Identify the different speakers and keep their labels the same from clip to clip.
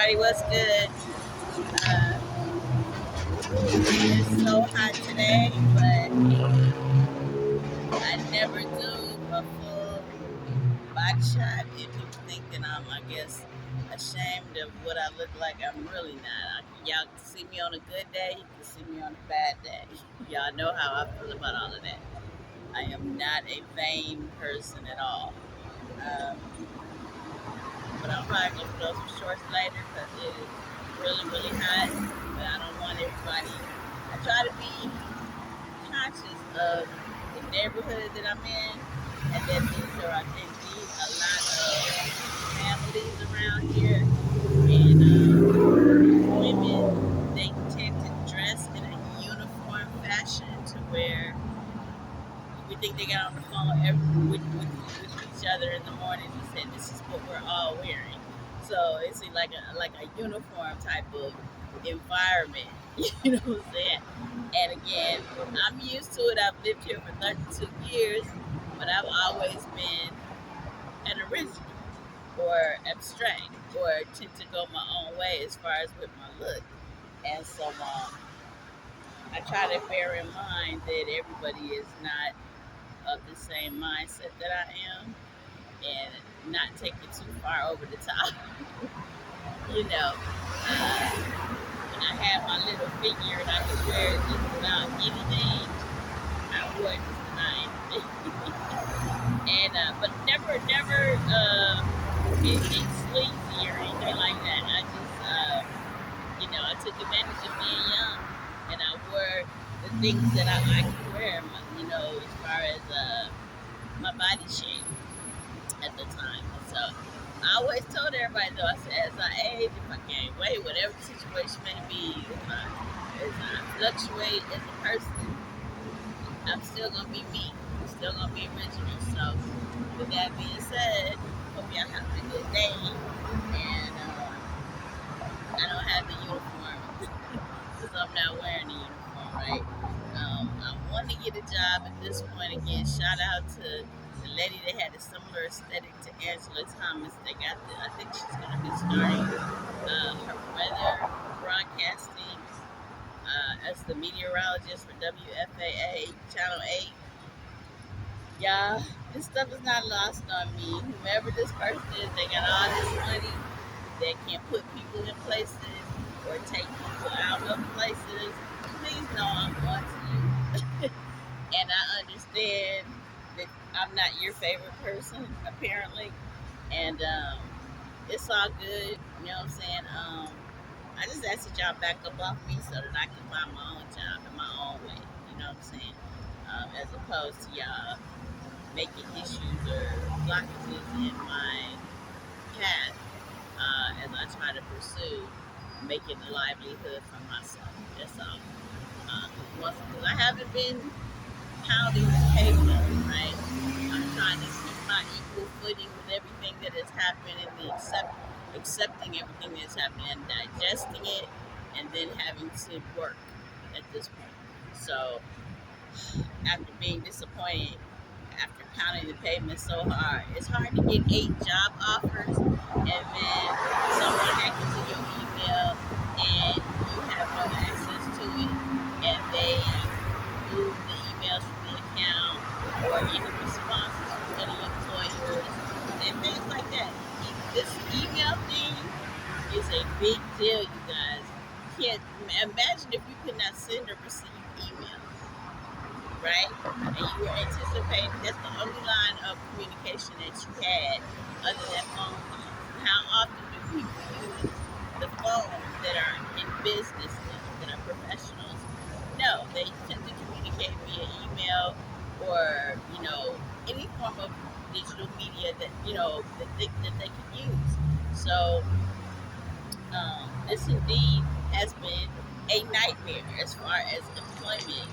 Speaker 1: everybody. What's good? Uh, it's so hot today, but I never do a full body shot. If people think that I'm, I guess, ashamed of what I look like, I'm really not. Y'all can see me on a good day, you can see me on a bad day. Y'all know how I feel about all of that. I am not a vain person at all. Um, but I'm probably gonna put on some shorts later because it is really, really hot. But I don't want everybody. I try to be conscious of the neighborhood that I'm in, and that there are indeed a lot of families around here, and women they tend to dress in a uniform fashion to where we think they got on the phone with each other in the morning and said this is what we're all wearing. So it's like a uniform type of environment. You know what I'm saying? And again, I'm used to it. I've lived here for 32 years, but I've always been an original or abstract or tend to go my own way as far as with my look. And so I try to bear in mind that everybody is not of the same mindset that I am and not take it too far over the top. you know, when I had my little figure and I could wear it just about anything, I wore it just about anything. And but never anything sleazy or anything like that. I just I took advantage of being young and I wore the things that I like to wear. As far as my body shape at the time. And so I always told everybody though, I said as I age, if I gain weight, whatever the situation may be, if I fluctuate as a person, I'm still gonna be me. I'm still gonna be original. So with that being said, hope y'all have a good day. And I don't have the uniform because I'm not wearing the uniform, right? I want to get a job at this point. Again, shout out to the lady that had a similar aesthetic to Angela Thomas. I think she's going to be starting her weather broadcasting as the meteorologist for WFAA Channel 8. Yeah, this stuff is not lost on me. Whoever this person is, they got all this money. They can put people in places or take people out of places. Please know I'm going to you. And I understand that I'm not your favorite person, apparently. And it's all good. You know what I'm saying? I just ask that y'all back up off me so that I can find my own job in my own way. You know what I'm saying? As opposed to y'all making issues or blockages in my path as I try to pursue making a livelihood for myself. That's all. Because I haven't been pounding the pavement, right? I'm trying to keep my equal footing with everything that has happened and accepting everything that's happened and digesting it and then having to work at this point. So after being disappointed, after pounding the pavement so hard, it's hard to get 8 job offers and then someone hacks into your email and you have no access to it and they remove the emails from the account or any responses from any employers and things like that. This email thing is a big deal, you guys. You can't imagine if you could not send or receive email, right? And you were anticipating that's the only line of communication that you had other than phone calls. How often do people use the phone that are in business that are professionals? No, they tend to communicate via email or any form of digital media that they can use. So this indeed has been a nightmare as far as employment.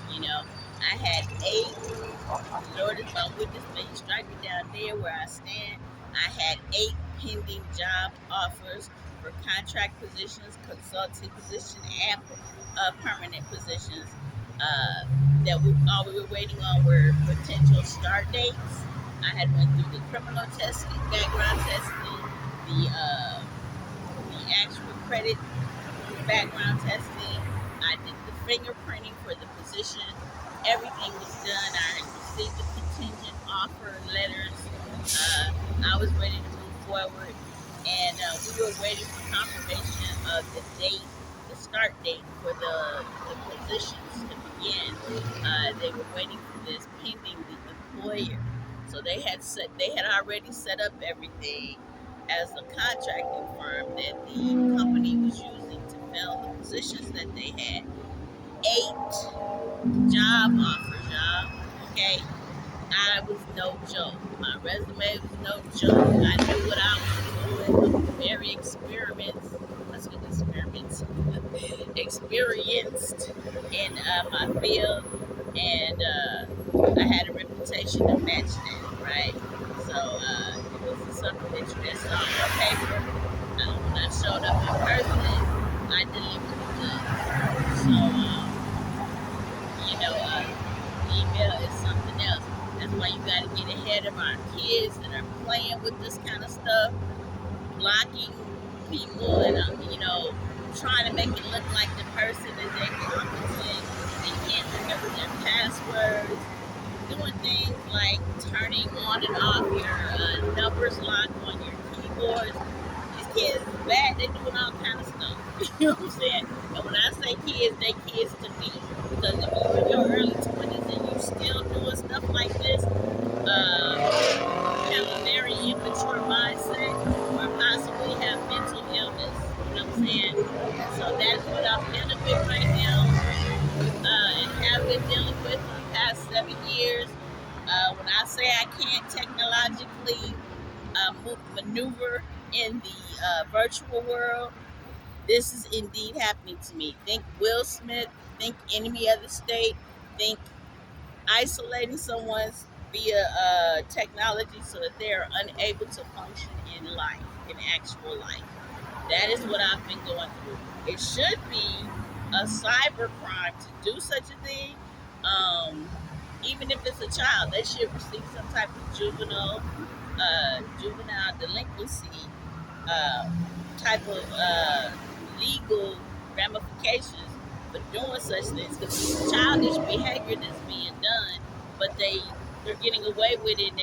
Speaker 1: I had 8, Lord is my witness, may you strike me down there where I stand. I had 8 pending job offers for contract positions, consulting positions, and permanent positions that all we were waiting on were potential start dates. I had went through the criminal testing, background testing, the actual credit background testing. I did the fingerprinting for the position. Everything was done. I received the contingent offer letters. I was ready to move forward, and we were waiting for confirmation of the date, the start date for the positions to begin. They were waiting for this pending the employer. So they had already set up everything as a contracting firm that the company was using to fill the positions that they had. 8 job offers, y'all. Okay, I was no joke. My resume was no joke. I knew what I was doing. I was very experienced. Let's get experiments. Experienced in my field, and I had a reputation to match that, right? So it wasn't something that you just saw on paper. When I showed up in person, I delivered the goods. So, email is something else. That's why you got to get ahead of our kids that are playing with this kind of stuff, blocking people, and trying to make it look like the person is incompetent. They can't remember their passwords. Doing things like turning on and off your numbers lock on your keyboards. These kids is bad. They're doing all kind of stuff. You know what I'm saying? And when I say kids, they kids to me. Because if you're in your early 20s and you still doing stuff like this, you have a very immature mindset or possibly have mental illness. You know what I'm saying? So that's what I'm dealing with right now. And have been dealing with for the past 7 years. When I say I can't technologically maneuver in the virtual world, this is indeed happening to me. Think Will Smith, think enemy of the state, think isolating someone via technology so that they are unable to function in life, in actual life. That is what I've been going through. It should be a cyber crime to do such a thing. Um, Even if it's a child, they should receive some type of juvenile delinquency uh, type of legal ramifications for doing such things. Because it's childish behavior that's being done, but they're getting away with it. And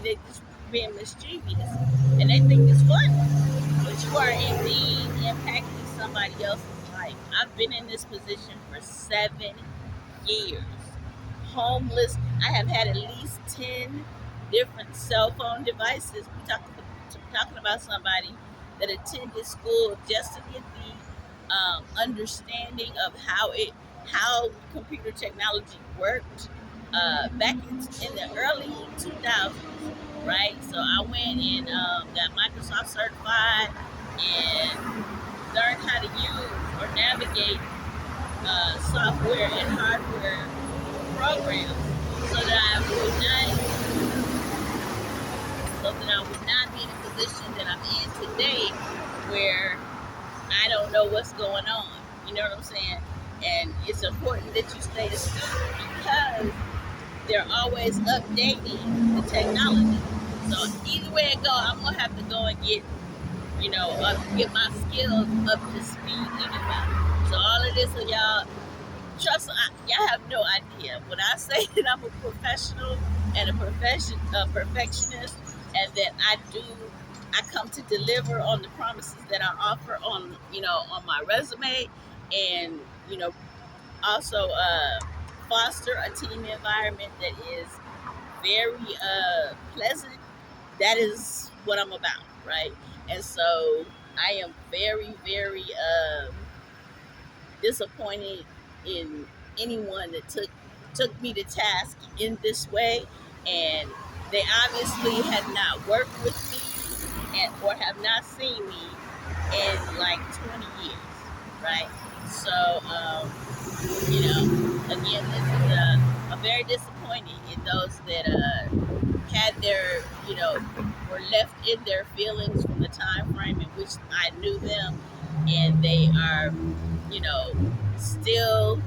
Speaker 1: they just being mischievous, and they think it's fun. But you are indeed impacting somebody else's life. I've been in this position for 7 years. Homeless. I have had at least 10 different cell phone devices. Talking about somebody that attended school just to get the understanding of how computer technology worked back in the early 2000s, right? So I went and got Microsoft certified and learned how to use or navigate software and hardware programs so that I would not be in a position that I'm in today where I don't know what's going on. You know what I'm saying? And it's important that you stay a student because they're always updating the technology. So either way it go, I'm gonna have to go and get my skills up to speed anyway. So all of this, so y'all have no idea. When I say that I'm a professional and a perfectionist, and that I come to deliver on the promises that I offer on my resume, and also foster a team environment that is very pleasant. That is what I'm about, right? And so I am very, very disappointed in anyone that took me to task in this way, and they obviously had not worked with me or have not seen me in like 20 years, right? So, again, this is a very disappointing in those that had their, were left in their feelings from the time frame in which I knew them, and they are, still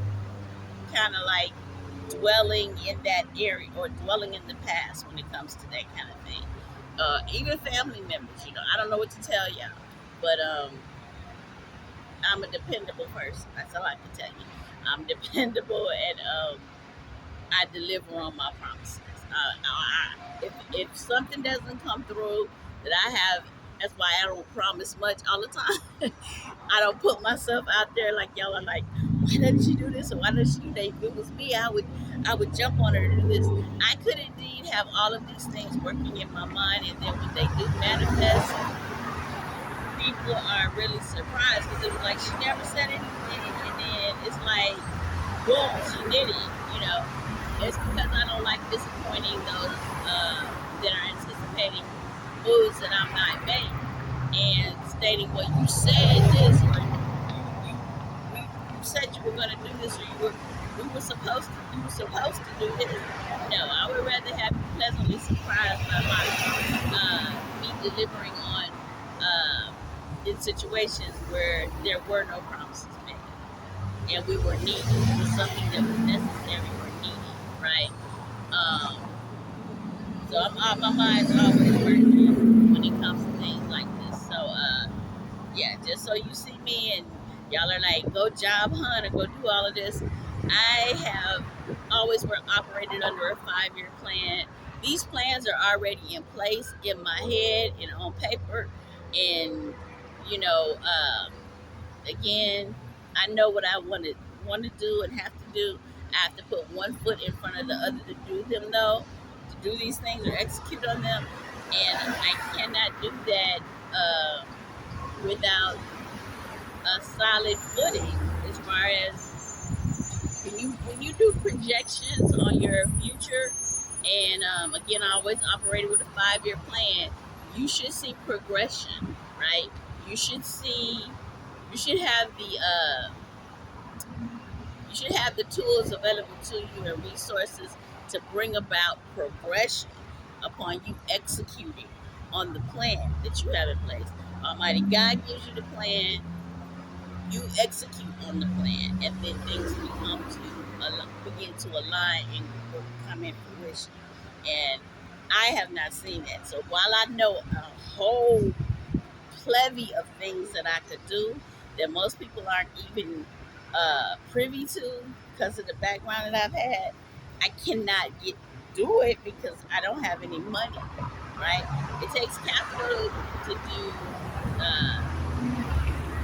Speaker 1: kind of like dwelling in that area or dwelling in the past when it comes to that kind of thing. Even family members, I don't know what to tell y'all, but I'm a dependable person. That's all I can tell you. I'm dependable, and I deliver on my promises. If something doesn't come through that I have, that's why I don't promise much all the time. I don't put myself out there like y'all are like, why doesn't she do this or why doesn't she do that? If it was me, I would jump on her to do this. I could indeed have all of these things working in my mind, and then when they do manifest, people are really surprised because it was like she never said anything, and then it's like, boom, she did it. You know, it's because I don't like disappointing those that are anticipating moves that I'm not making and stating, well, you said this, or you said you were going to do this, or you were supposed to do this. No, I would rather have you pleasantly surprised by me delivering on in situations where there were no promises made and we were needed for something that was necessary or needed, right? Um, so my mind's always working when it comes to things like this. So yeah, just so you see me and y'all are like, go job hunt or go do all of this. I have always operated under a 5-year plan. These plans are already in place in my head and on paper, and you know, again, I know what I want to do and have to do. I have to put one foot in front of the other to do them, though, to do these things or execute on them, and I cannot do that without a solid footing. As far as when you do projections on your future, and again, I always operated with a 5-year plan. You should see progression, right? You should see. You should have the tools available to you and resources to bring about progression upon you executing on the plan that you have in place. Almighty God gives you the plan, you execute on the plan, and then things begin to align and come in fruition. And I have not seen that. So while I know a whole plethora of things that I could do that most people aren't even privy to because of the background that I've had, I cannot do it because I don't have any money. Right? It takes capital to do. Uh,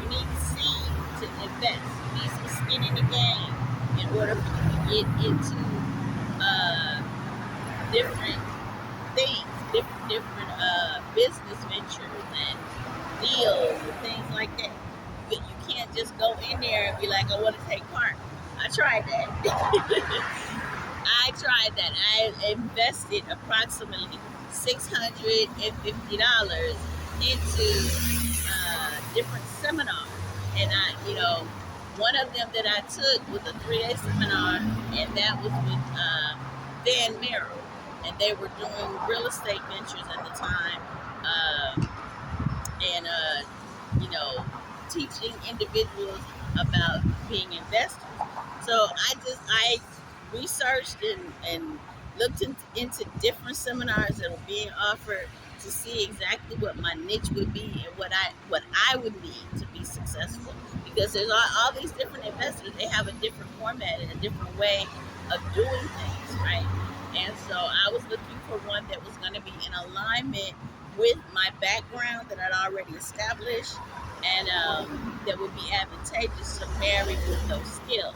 Speaker 1: you need seed to invest. You need some skin in the game in order for you to get into uh, different things, different business ventures and deals and things like that. You can't just go in there and be like, I want to take part. I tried that. I tried that. I invested approximately $650 into different seminars, and one of them that I took was a 3-day seminar, and that was with Dan Merrill, and they were doing real estate ventures at the time, and teaching individuals about being investors. So I researched and looked into different seminars that were being offered to see exactly what my niche would be and what I would need to be successful. Because there's all these different investors, they have a different format and a different way of doing things, right? And so I was looking for one that was going to be in alignment with my background that I'd already established, and that would be advantageous to marry with those skills.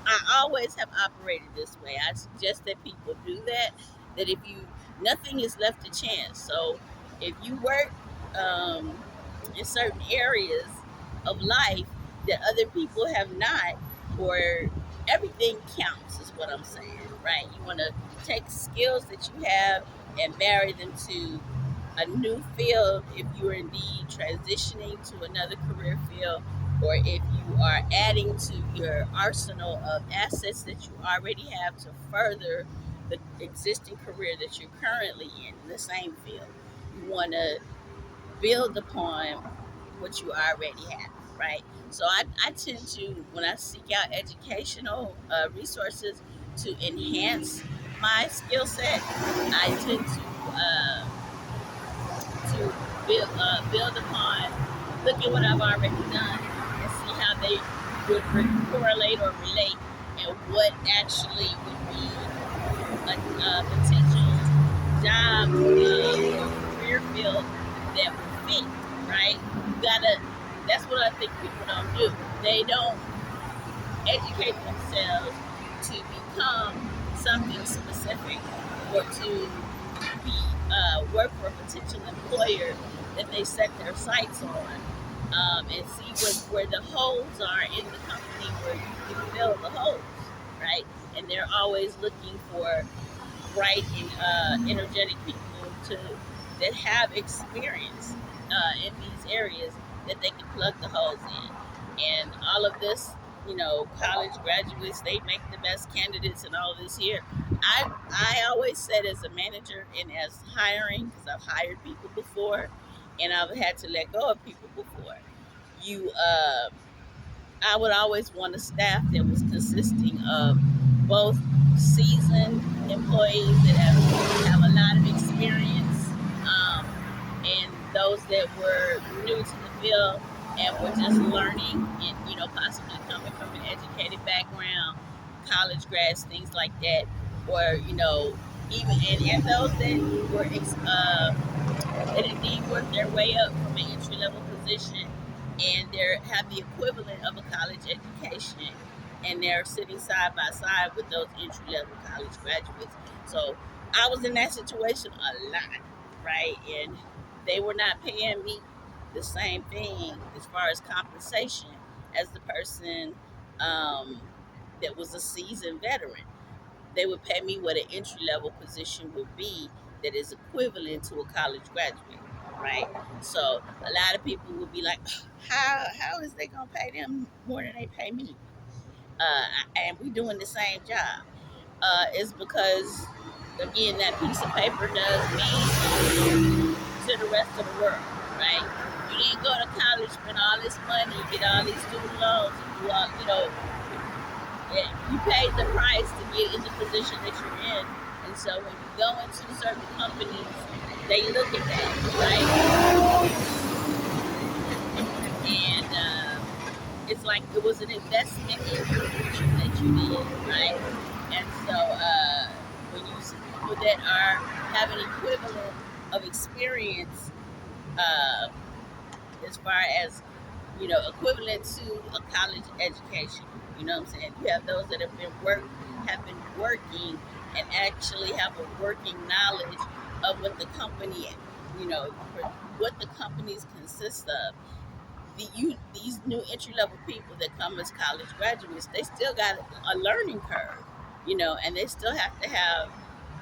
Speaker 1: I always have operated this way. I suggest that people do that. That if you nothing is left to chance. So if you work um, in certain areas of life that other people have not, or everything counts, is what I'm saying, right? You want to take skills that you have and marry them to a new field if you're indeed transitioning to another career field, or if you are adding to your arsenal of assets that you already have to further the existing career that you're currently in the same field. You want to build upon what you already have, right? So I tend to, when I seek out educational resources to enhance my skill set, I tend to build upon, look at what I've already done and see they would correlate or relate, and what actually would be a potential job or career field that would fit, right? You gotta, that's what I think people don't do. They don't educate themselves to become something specific or to be work for a potential employer that they set their sights on, and see where the holes are in the company where you can fill the holes, right? And they're always looking for bright and energetic people to that have experience in these areas that they can plug the holes in. And all of this, college graduates, they make the best candidates and all of this here. I always said as a manager and as hiring, because I've hired people before, and I've had to let go of people before. You I would always want a staff that was consisting of both seasoned employees that have a lot of experience, and those that were new to the field and were just learning and, possibly coming from an educated background, college grads, things like that, or, even, and those that were, that indeed worked their way up from an entry level position and they have the equivalent of a college education, and they're sitting side by side with those entry level college graduates. So I was in that situation a lot, right? And they were not paying me the same thing as far as compensation as the person, um, that was a seasoned veteran. They would pay me what an entry level position would be that is equivalent to a college graduate, right? So a lot of people would be like, how is they gonna pay them more than they pay me? And we doing the same job. It's because again that piece of paper does mean to the rest of the world, right? You didn't go to college, spend all this money, get all these student loans, and do all, yeah, you paid the price to get in the position that you're in. And so when you go into certain companies, they look at that, right? And it's like it was an investment in the future that you did, right? And so when you see people that are have an equivalent of experience, uh, as far as equivalent to a college education. You know what I'm saying? You have those that have been working and actually have a working knowledge of what the company, what the companies consist of. These new entry level people that come as college graduates, they still got a learning curve, and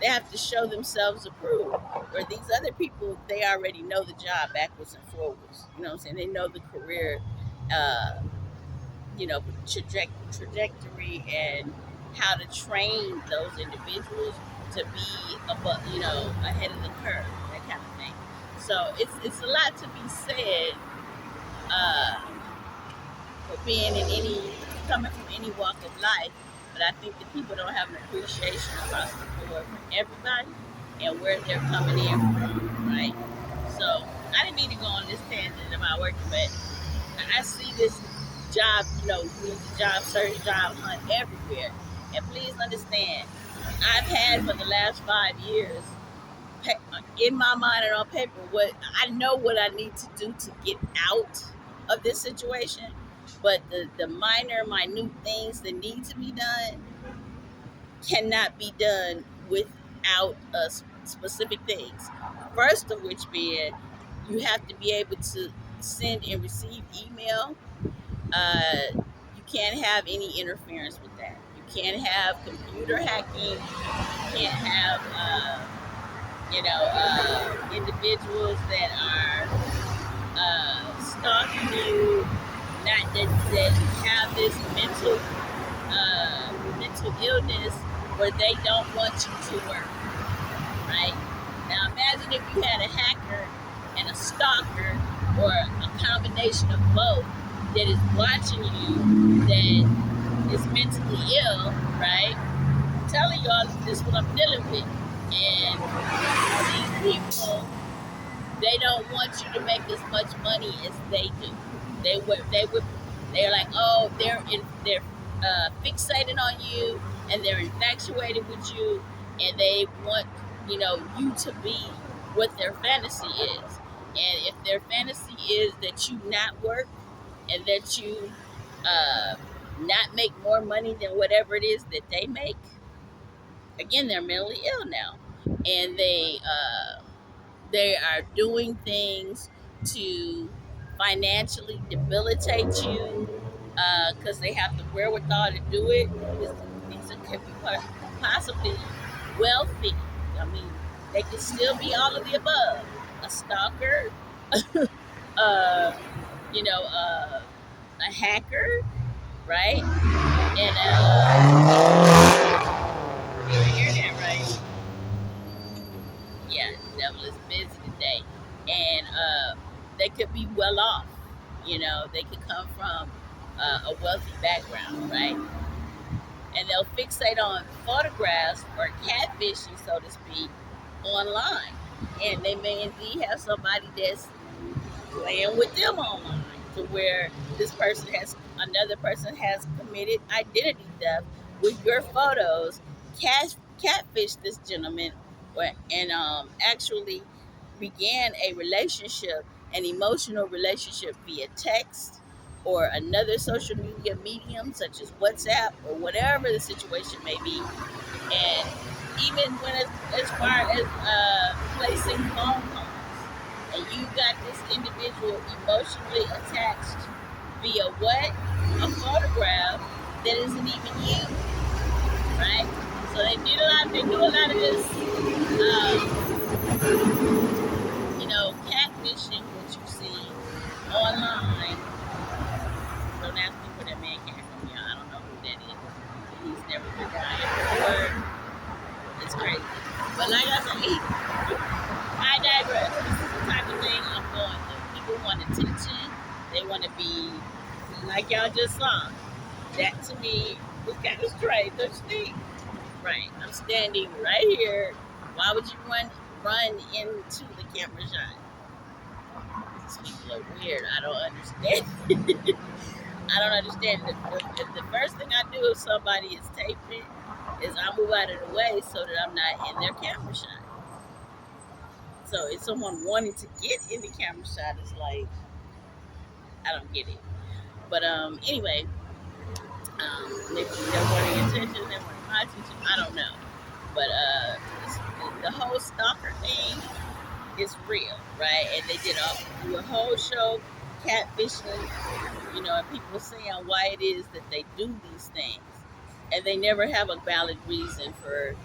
Speaker 1: they have to show themselves approved. Where these other people, they already know the job backwards and forwards. You know what I'm saying? They know the career, uh, trajectory and how to train those individuals to be above, ahead of the curve, that kind of thing. So it's a lot to be said, uh, for being in any coming from any walk of life. But I think that people don't have an appreciation across the board for everybody and where they're coming in from, right? So I didn't mean to go on this tangent about working, but I see this job, job search, job hunt everywhere. And please understand, I've had for the last 5 years in my mind and on paper what I know what I need to do to get out of this situation. But the minute things that need to be done cannot be done without specific things. First of which being, you have to be able to send and receive email. You can't have any interference with that. You can't have computer hacking. You can't have, individuals that are stalking you, not that have this mental illness where they don't want you to work, right? Now imagine if you had a hacker and a stalker, or a combination of both, that is watching you, that is mentally ill, right? I'm telling you all this what I'm dealing with. And these people, they don't want you to make as much money as they do. They would They're like, oh, they're fixated on you, and they're infatuated with you, and they want you to be what their fantasy is. And if their fantasy is that you not work and that you uh, not make more money than whatever it is that they make, again, they're mentally ill now, and they are doing things to financially debilitate you because they have the wherewithal to do it. These could be possibly wealthy. I mean, they could still be all of the above. A stalker, uh, a hacker, right? And you hear that, right? Yeah, the devil is busy today, and they could be well off. They could come from a wealthy background, right? And they'll fixate on photographs or catfishing, so to speak, online, and they may indeed have somebody that's playing with them online, to where another person has committed identity theft with your photos, catfish this gentleman, and actually began a relationship, an emotional relationship via text or another social media medium such as WhatsApp or whatever the situation may be. And even when as far as placing phone calls, and you got this individual emotionally attached via what? A photograph that isn't even you, right? So they do a lot of this, catfishing that you see online. Don't ask me where that man came from, y'all. I don't know who that is. He's never been down here before. It's crazy. But like I said, I digress. This is the type of thing I'm going through. People want attention. They want to be like y'all just saw. That to me was kind of strange, don't you think? Right. I'm standing right here. Why would you run into the camera shot? These people are weird. I don't understand. I don't understand. The first thing I do if somebody is taping is I move out of the way so that I'm not in their camera shot. So if someone wanting to get in the camera shot, is like, I don't get it. But anyway, maybe they're wanting attention, they want my attention. I don't know. But the whole stalker thing is real, right? And they did do a whole show catfishing, and people saying why it is that they do these things, and they never have a valid reason for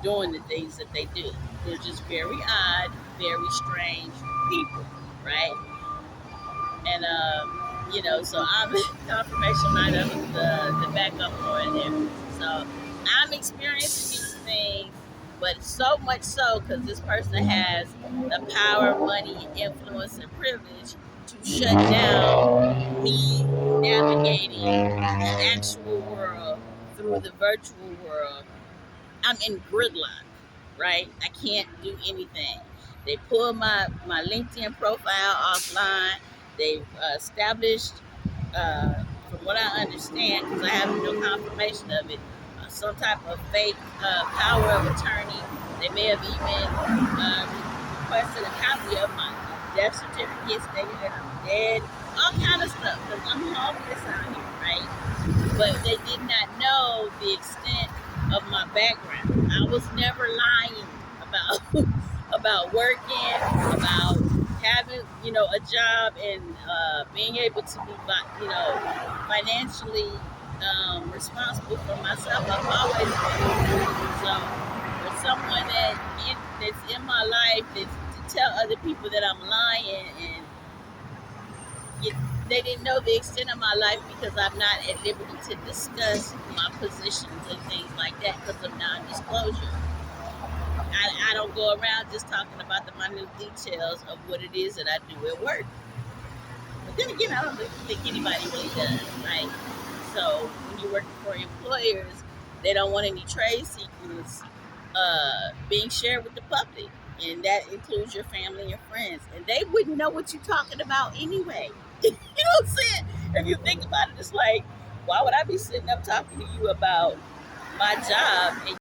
Speaker 1: doing the things that they do. They're just very odd, very strange people, right? And so I'm confirmation might have the backup for there. So I'm experiencing these things, but so much so because this person has the power, money, influence, and privilege to shut down me navigating the actual world through the virtual world. I'm in gridlock, right? I can't do anything. They pulled my LinkedIn profile offline. They've established, from what I understand, because I have no confirmation of it, some type of fake power of attorney. They may have even requested a copy of my death certificate stating that I'm dead, all kind of stuff, because I'm homeless out here, right? But they did not know the extent of my background. I was never lying about about working, about having a job, and being able to be financially responsible for myself. I've always been. So for someone that's in my life to tell other people that I'm lying, and they didn't know the extent of my life because I'm not at liberty to discuss my positions and things like that because of non-disclosure. I don't go around just talking about the minute details of what it is that I do at work. But then again, I don't think anybody really does, right? So when you're working for employers, they don't want any trade secrets being shared with the public. And that includes your family and friends. And they wouldn't know what you're talking about anyway. You know what I'm saying? If you think about it, it's like, why would I be sitting up talking to you about my job and